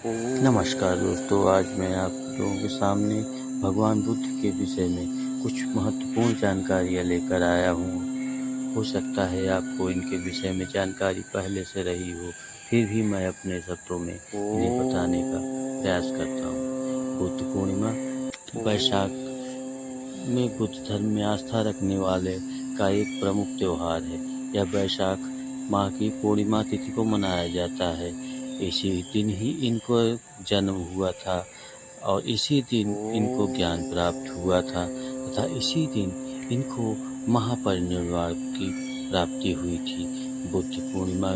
नमस्कार दोस्तों, आज मैं आप लोगों के सामने भगवान बुद्ध के विषय में कुछ महत्वपूर्ण जानकारियाँ लेकर आया हूँ। हो सकता है आपको इनके विषय में जानकारी पहले से रही हो, फिर भी मैं अपने शब्दों में इन्हें बताने का प्रयास करता हूँ। बुद्ध पूर्णिमा वैशाख में बुद्ध धर्म में आस्था रखने वाले का एक प्रमुख त्योहार है। यह वैशाख माह की पूर्णिमा तिथि को मनाया जाता है। इसी दिन ही इनको जन्म हुआ था और इसी दिन इनको ज्ञान प्राप्त हुआ था तथा इसी दिन इनको महापरिनिर्वाण की प्राप्ति हुई थी। बुद्ध पूर्णिमा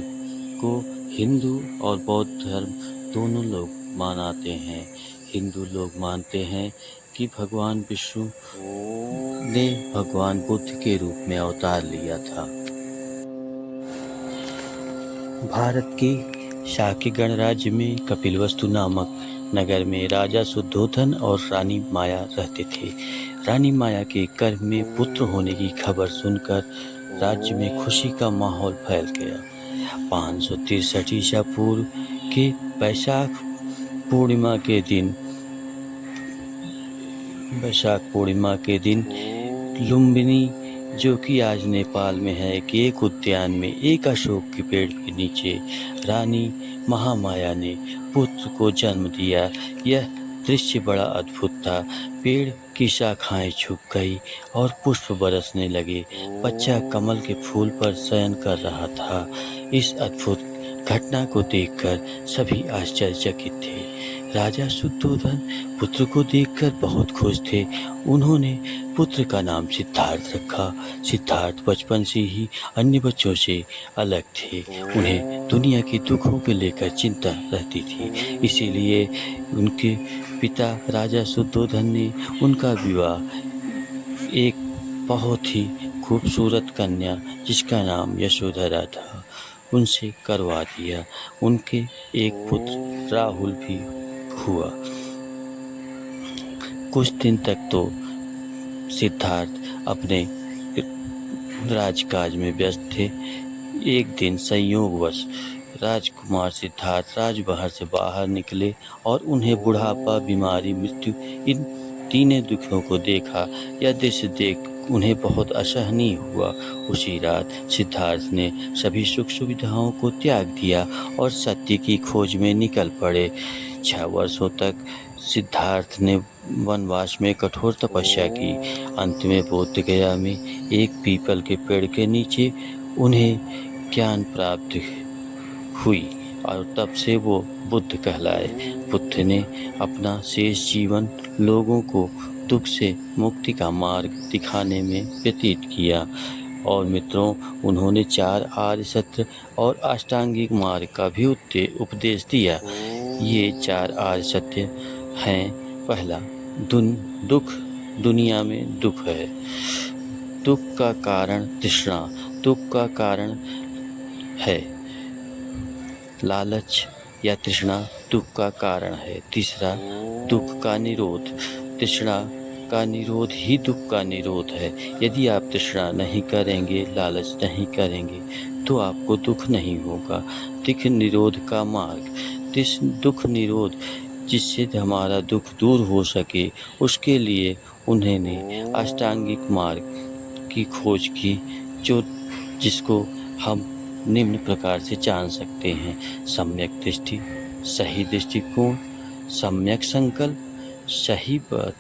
को हिंदू और बौद्ध धर्म दोनों लोग मनाते हैं। हिंदू लोग मानते हैं कि भगवान विष्णु ने भगवान बुद्ध के रूप में अवतार लिया था। भारत के शाक्य गणराज्य में कपिलवस्तु नामक नगर में राजा शुद्धोधन और रानी माया रहते थे। रानी माया के गर्भ में पुत्र होने की खबर सुनकर राज्य में खुशी का माहौल फैल गया। 563 ईसा पूर्व के वैशाख पूर्णिमा के दिन लुम्बिनी, जो कि आज नेपाल में है, कि एक उद्यान में एक अशोक के पेड़ के नीचे रानी महामाया ने पुत्र को जन्म दिया। यह दृश्य बड़ा अद्भुत था। पेड़ की शाखाएं झुक गई और पुष्प बरसने लगे। बच्चा कमल के फूल पर शयन कर रहा था। इस अद्भुत घटना को देखकर सभी आश्चर्यचकित थे। राजा शुद्धोधन पुत्र को देखकर बहुत खुश थे। उन्होंने पुत्र का नाम सिद्धार्थ रखा। सिद्धार्थ बचपन से ही अन्य बच्चों से अलग थे। उन्हें दुनिया के दुखों को लेकर चिंता रहती थी। इसीलिए उनके पिता राजा शुद्धोधन ने उनका विवाह एक बहुत ही खूबसूरत कन्या, जिसका नाम यशोधरा था, उनसे करवा दिया। उनके एक पुत्र राहुल भी हुआ। कुछ दिन तक तो सिद्धार्थ अपने राजकाज में व्यस्त थे। एक दिन संयोगवश राजकुमार सिद्धार्थ राजमहल से बाहर निकले और उन्हें बुढ़ापा, बीमारी, मृत्यु, इन तीनों दुखों को देखा। यह दृश्य देख उन्हें बहुत असहनीय हुआ। उसी रात सिद्धार्थ ने सभी सुख सुविधाओं को त्याग दिया और सत्य की खोज में निकल पड़े। 6 वर्षों तक सिद्धार्थ ने वनवास में कठोर तपस्या की। अंत में बोध गया में एक पीपल के पेड़ के नीचे उन्हें ज्ञान प्राप्त हुई और तब से वो बुद्ध कहलाए। बुद्ध ने अपना शेष जीवन लोगों को दुख से मुक्ति का मार्ग दिखाने में व्यतीत किया। और मित्रों, उन्होंने 4 आर्य सत्य और अष्टांगिक मार्ग का भी उपदेश दिया। ये 4 आर्य सत्य हैं। पहला, दुख। दुनिया में दुख है। दुख का कारण तृष्णा। दुख का कारण है लालच या तृष्णा, दुख का कारण है। तीसरा, दुख का निरोध। तृष्णा का निरोध ही दुख का निरोध है। यदि आप तृष्णा नहीं करेंगे, लालच नहीं करेंगे, तो आपको दुख नहीं होगा। दुख निरोध का मार्ग। दुख निरोध, जिससे हमारा दुख दूर हो सके, उसके लिए उन्होंने अष्टांगिक मार्ग की खोज की, जिसको हम निम्न प्रकार से जान सकते हैं। सम्यक दृष्टि, सही दृष्टिकोण, सम्यक संकल्प, सही बात,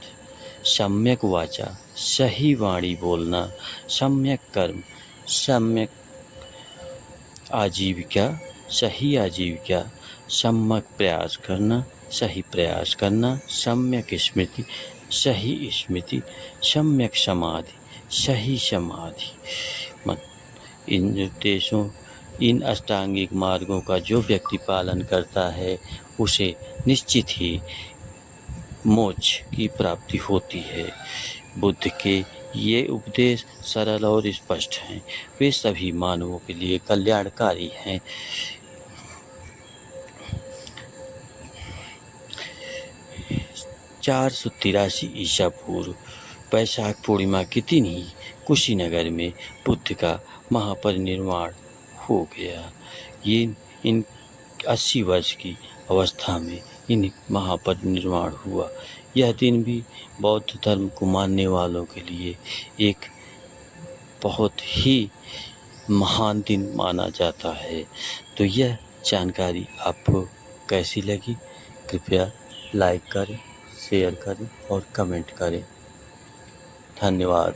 सम्यक वाचा, सही वाणी बोलना, सम्यक कर्म, सम्यक आजीविका, सही आजीविका, सम्यक प्रयास करना, सही प्रयास करना, सम्यक स्मृति, सही स्मृति, सम्यक समाधि, सही समाधि। इन निर्देशों, इन अष्टांगिक मार्गों का जो व्यक्ति पालन करता है, उसे निश्चित ही मोक्ष की प्राप्ति होती है। बुद्ध के ये उपदेश सरल और स्पष्ट हैं। वे सभी मानवों के लिए कल्याणकारी हैं। 483 ईसा पूर्व वैशाख पूर्णिमा के दिन ही कुशीनगर में बुद्ध का महापरिनिर्वाण हो गया। ये इन 80 वर्ष की अवस्था में इन महापरिनिर्वाण हुआ। यह दिन भी बौद्ध धर्म को मानने वालों के लिए एक बहुत ही महान दिन माना जाता है। तो यह जानकारी आपको कैसी लगी? कृपया लाइक करें, शेयर करें और कमेंट करें। धन्यवाद।